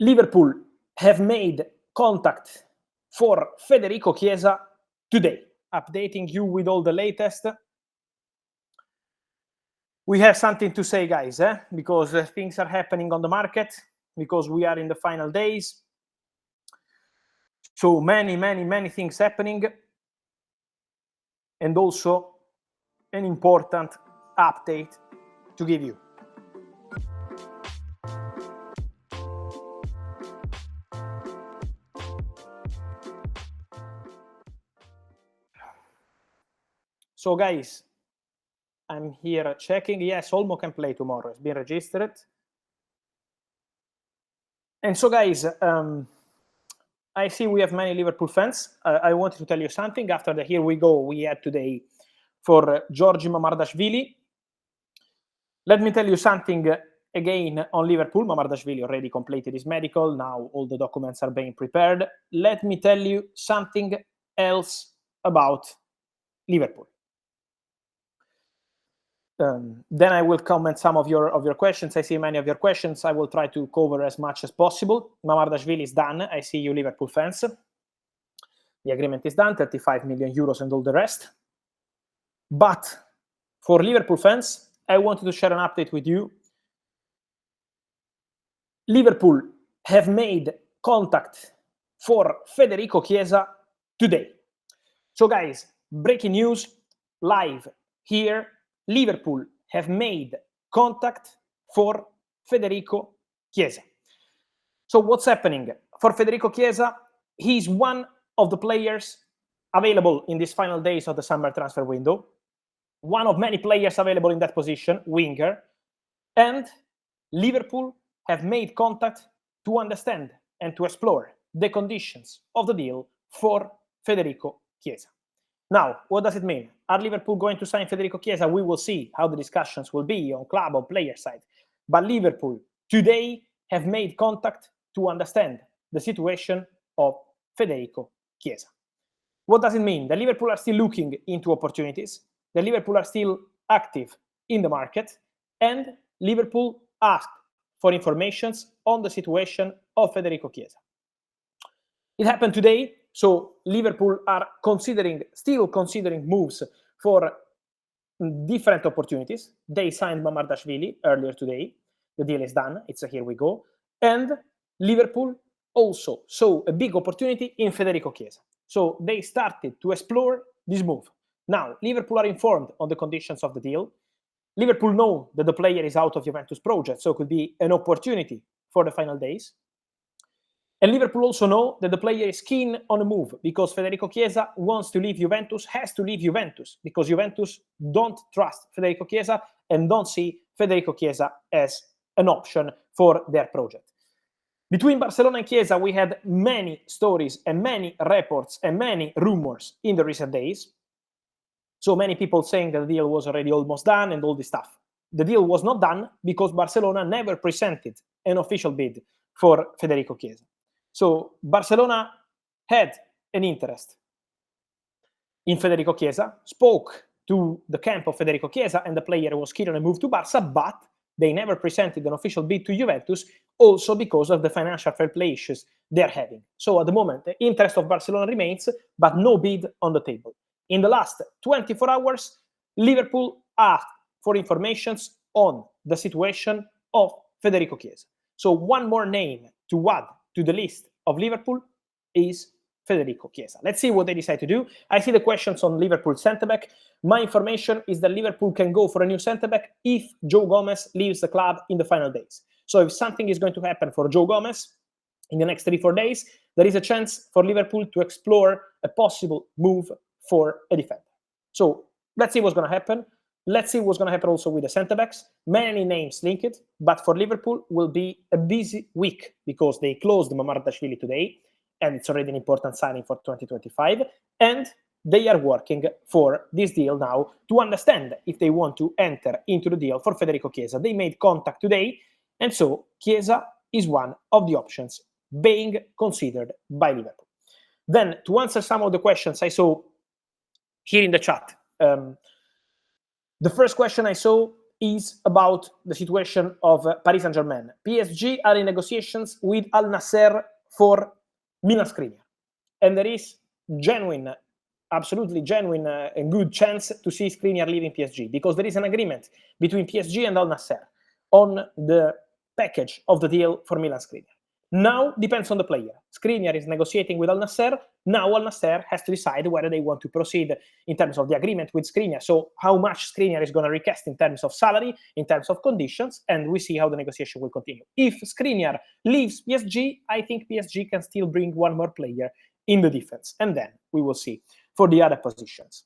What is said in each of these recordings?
Liverpool have made contact for Federico Chiesa today. Updating you with all the latest. We have something to say, guys, because things are happening on the market, because we are in the final days. So many things happening. And also an important update to give you. So guys, I'm here checking. Yes, Olmo can play tomorrow. It's been registered. And so guys, I see we have many Liverpool fans. I wanted to tell you something. After the Here We Go we had today for Georgi Mamardashvili. Let me tell you something again on Liverpool. Mamardashvili already completed his medical. Now all the documents are being prepared. Let me tell you something else about Liverpool. Then I will comment some of your questions. I see many of your questions. I will try to cover as much as possible. Mamardashvili is done. I see you Liverpool fans. The agreement is done, 35 million euros and all the rest. But for Liverpool fans, I wanted to share an update with you. Liverpool have made contact for Federico Chiesa today. So guys, breaking news, live here. Liverpool have made contact for Federico Chiesa. So what's happening? For Federico Chiesa, he's one of the players available in these final days of the summer transfer window. One of many players available in that position, winger. And Liverpool have made contact to understand and to explore the conditions of the deal for Federico Chiesa. Now, what does it mean? Are Liverpool going to sign Federico Chiesa? We will see how the discussions will be on club or player side. But Liverpool today have made contact to understand the situation of Federico Chiesa. What does it mean? The Liverpool are still looking into opportunities. The Liverpool are still active in the market. And Liverpool asked for informations on the situation of Federico Chiesa. It happened today. So Liverpool are still considering moves for different opportunities. They signed Mamardashvili earlier today. The deal is done. It's a Here We Go. And Liverpool also saw a big opportunity in Federico Chiesa. So they started to explore this move. Now, Liverpool are informed on the conditions of the deal. Liverpool know that the player is out of Juventus project, so it could be an opportunity for the final days. And Liverpool also know that the player is keen on a move because Federico Chiesa wants to leave Juventus, has to leave Juventus because Juventus don't trust Federico Chiesa and don't see Federico Chiesa as an option for their project. Between Barcelona and Chiesa, we had many stories and many reports and many rumors in the recent days. So many people saying that the deal was already almost done and all this stuff. The deal was not done because Barcelona never presented an official bid for Federico Chiesa. So Barcelona had an interest in Federico Chiesa, spoke to the camp of Federico Chiesa, and the player was keen on a move to Barca, but they never presented an official bid to Juventus, also because of the financial fair play issues they're having. So at the moment, the interest of Barcelona remains, but no bid on the table. In the last 24 hours, Liverpool asked for information on the situation of Federico Chiesa. So one more name to add to the list of Liverpool is Federico Chiesa. Let's see what they decide to do. I see the questions on Liverpool centre-back. My information is that Liverpool can go for a new centre-back if Joe Gomez leaves the club in the final days. So if something is going to happen for Joe Gomez in the next 3-4 days, there is a chance for Liverpool to explore a possible move for a defender. So let's see what's going to happen. Let's see what's going to happen also with the centre-backs. Many names linked, but for Liverpool will be a busy week because they closed Mamardashvili today, and it's already an important signing for 2025. And they are working for this deal now to understand if they want to enter into the deal for Federico Chiesa. They made contact today, and so Chiesa is one of the options being considered by Liverpool. Then, to answer some of the questions I saw here in the chat, the first question I saw is about the situation of Paris Saint-Germain. PSG are in negotiations with Al Nassr for Milan Skriniar, and there is absolutely genuine and good chance to see Skriniar leaving PSG, because there is an agreement between PSG and Al Nassr on the package of the deal for Milan Skriniar. Now depends on the player. Skriniar is negotiating with Al Nassr. Now Al Nassr has to decide whether they want to proceed in terms of the agreement with Skriniar. So how much Skriniar is going to request in terms of salary, in terms of conditions, and we see how the negotiation will continue. If Skriniar leaves PSG, I think PSG can still bring one more player in the defense, and then we will see for the other positions.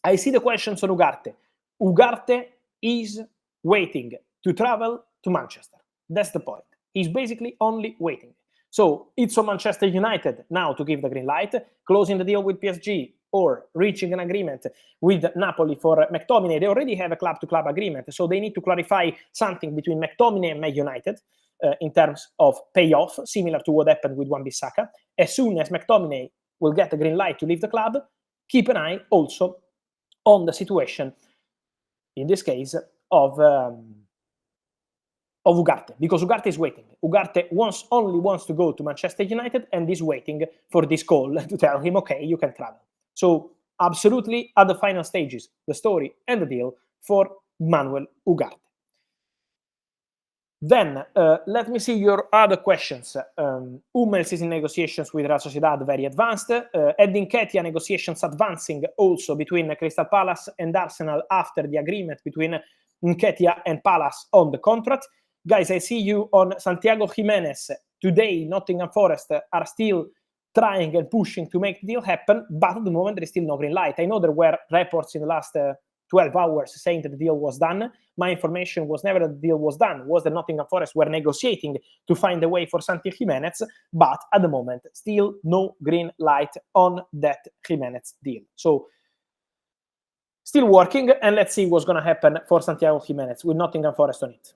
I see the questions on Ugarte. Ugarte is waiting to travel to Manchester. That's the point. He's basically only waiting. So it's on Manchester United now to give the green light, closing the deal with PSG or reaching an agreement with Napoli for McTominay. They already have a club-to-club agreement, so they need to clarify something between McTominay and Man United in terms of payoff, similar to what happened with Wan-Bissaka. As soon as McTominay will get the green light to leave the club, keep an eye also on the situation, in this case, of Ugarte, because Ugarte is waiting. Ugarte only wants to go to Manchester United and is waiting for this call to tell him, okay, you can travel. So absolutely at the final stages, the story and the deal for Manuel Ugarte. Then let me see your other questions. Hummels is in negotiations with Real Sociedad, very advanced. Edin Nketiah negotiations advancing also between Crystal Palace and Arsenal after the agreement between Nketiah and Palace on the contract. Guys, I see you on Santiago Jimenez. Today, Nottingham Forest are still trying and pushing to make the deal happen, but at the moment there is still no green light. I know there were reports in the last 12 hours saying that the deal was done. My information was never that the deal was done. It was that Nottingham Forest were negotiating to find a way for Santi Jimenez, but at the moment, still no green light on that Jimenez deal. So, still working, and let's see what's going to happen for Santiago Jimenez with Nottingham Forest on it.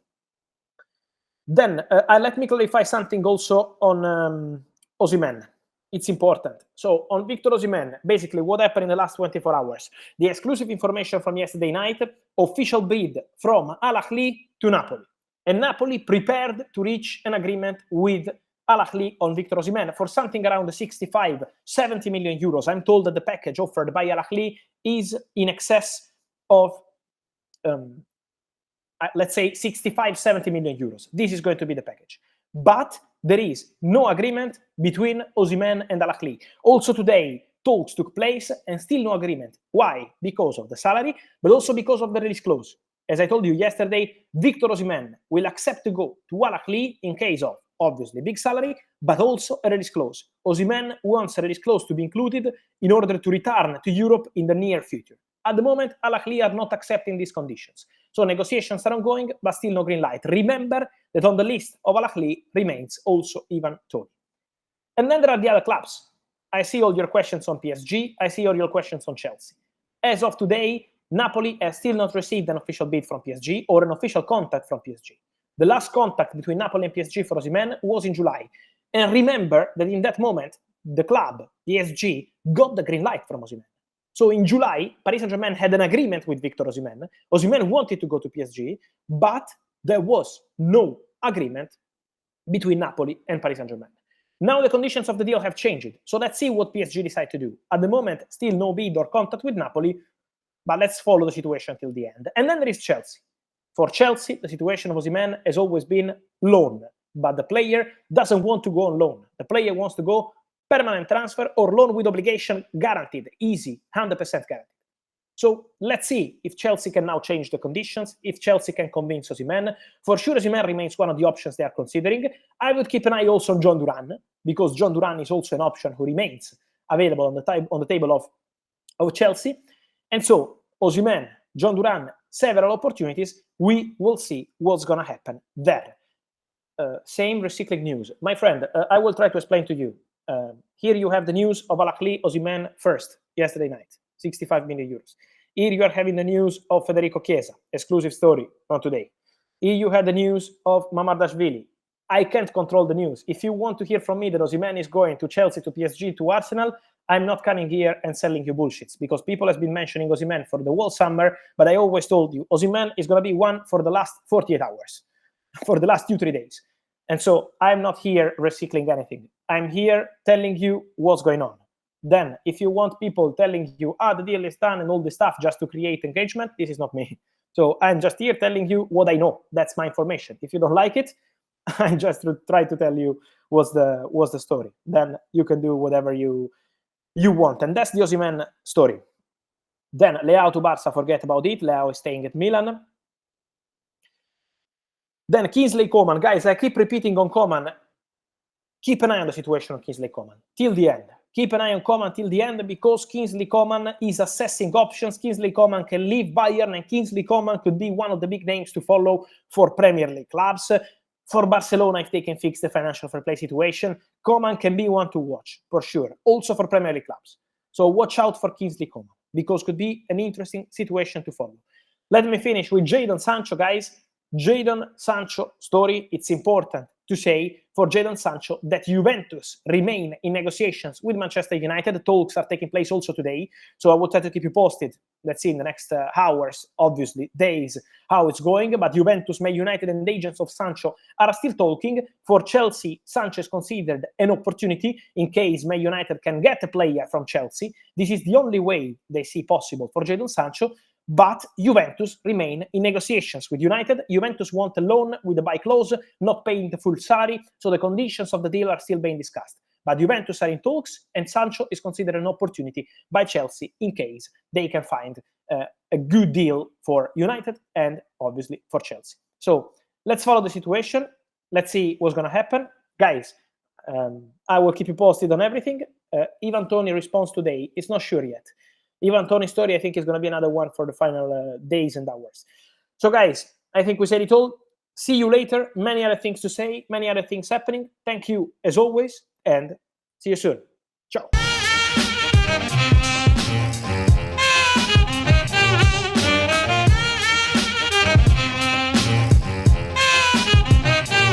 Then, let me clarify something also on Osimhen. It's important. So on Victor Osimhen, basically what happened in the last 24 hours, the exclusive information from yesterday night, official bid from Al Ahly to Napoli. And Napoli prepared to reach an agreement with Al Ahly on Victor Osimhen for something around 65, 70 million euros. I'm told that the package offered by Al Ahly is in excess of, let's say, 65, 70 million euros. This is going to be the package. But there is no agreement between Osimhen and Al Ahly. Also today, talks took place and still no agreement. Why? Because of the salary, but also because of the release clause. As I told you yesterday, Victor Osimhen will accept to go to Al Ahly in case of, obviously, big salary, but also a release clause. Osimhen wants a release clause to be included in order to return to Europe in the near future. At the moment, Al Ahly are not accepting these conditions. So negotiations are ongoing, but still no green light. Remember that on the list of Al Ahly remains also Ivan Toney. And then there are the other clubs. I see all your questions on PSG. I see all your questions on Chelsea. As of today, Napoli has still not received an official bid from PSG or an official contact from PSG. The last contact between Napoli and PSG for Osimhen was in July. And remember that in that moment, the club, PSG, got the green light from Osimhen. So in July, Paris Saint-Germain had an agreement with Victor Osimhen. Osimhen wanted to go to PSG, but there was no agreement between Napoli and Paris Saint-Germain. Now the conditions of the deal have changed. So let's see what PSG decide to do. At the moment, still no bid or contact with Napoli, but let's follow the situation till the end. And then there is Chelsea. For Chelsea, the situation of Osimhen has always been loan, but the player doesn't want to go on loan. The player wants to go permanent transfer or loan with obligation guaranteed, easy, 100% guaranteed. So let's see if Chelsea can now change the conditions, if Chelsea can convince Osimhen. For sure, Osimhen remains one of the options they are considering. I would keep an eye also on John Duran, because John Duran is also an option who remains available on the table of Chelsea. And so, Osimhen, John Duran, several opportunities. We will see what's going to happen there. Same recycling news. My friend, I will try to explain to you. Here you have the news of Al Ahly Osimhen first, yesterday night, 65 million euros. Here you are having the news of Federico Chiesa, exclusive story, not today. Here you have the news of Mamardashvili. I can't control the news. If you want to hear from me that Osimhen is going to Chelsea, to PSG, to Arsenal, I'm not coming here and selling you bullshits, because people have been mentioning Osimhen for the whole summer, but I always told you Osimhen is going to be one for the last 48 hours, for the last 2-3 days. And so I'm not here recycling anything. I'm here telling you what's going on. Then, if you want people telling you, the deal is done and all this stuff just to create engagement, this is not me. So I'm just here telling you what I know. That's my information. If you don't like it, I just try to tell you what's the story. Then you can do whatever you want. And that's the Osimhen story. Then Leao to Barca, forget about it. Leao is staying at Milan. Then Kingsley Coman. Guys, I keep repeating on Coman. Keep an eye on the situation of Kingsley Coman till the end. Keep an eye on Coman till the end, because Kingsley Coman is assessing options. Kingsley Coman can leave Bayern, and Kingsley Coman could be one of the big names to follow for Premier League clubs. For Barcelona, if they can fix the financial fair play situation, Coman can be one to watch, for sure. Also for Premier League clubs. So watch out for Kingsley Coman, because could be an interesting situation to follow. Let me finish with Jadon Sancho, guys. Jadon Sancho story. It's important to say for Jadon Sancho that Juventus remain in negotiations with Manchester United. Talks are taking place also today, so I will try to keep you posted. Let's see in the next hours, obviously, days, how it's going. But Juventus, Man United, and agents of Sancho are still talking. For Chelsea, Sancho is considered an opportunity in case Man United can get a player from Chelsea. This is the only way they see possible for Jadon Sancho. But Juventus remain in negotiations with United. Juventus want a loan with a buy clause, not paying the full salary, so the conditions of the deal are still being discussed. But Juventus are in talks, and Sancho is considered an opportunity by Chelsea in case they can find a good deal for United and obviously for Chelsea. So let's follow the situation. Let's see what's going to happen. Guys, I will keep you posted on everything. Ivan Toney response today. It's not sure yet. Ivan Toney's story, I think, is going to be another one for the final days and hours. So, guys, I think we said it all. See you later. Many other things to say, many other things happening. Thank you, as always, and see you soon. Ciao.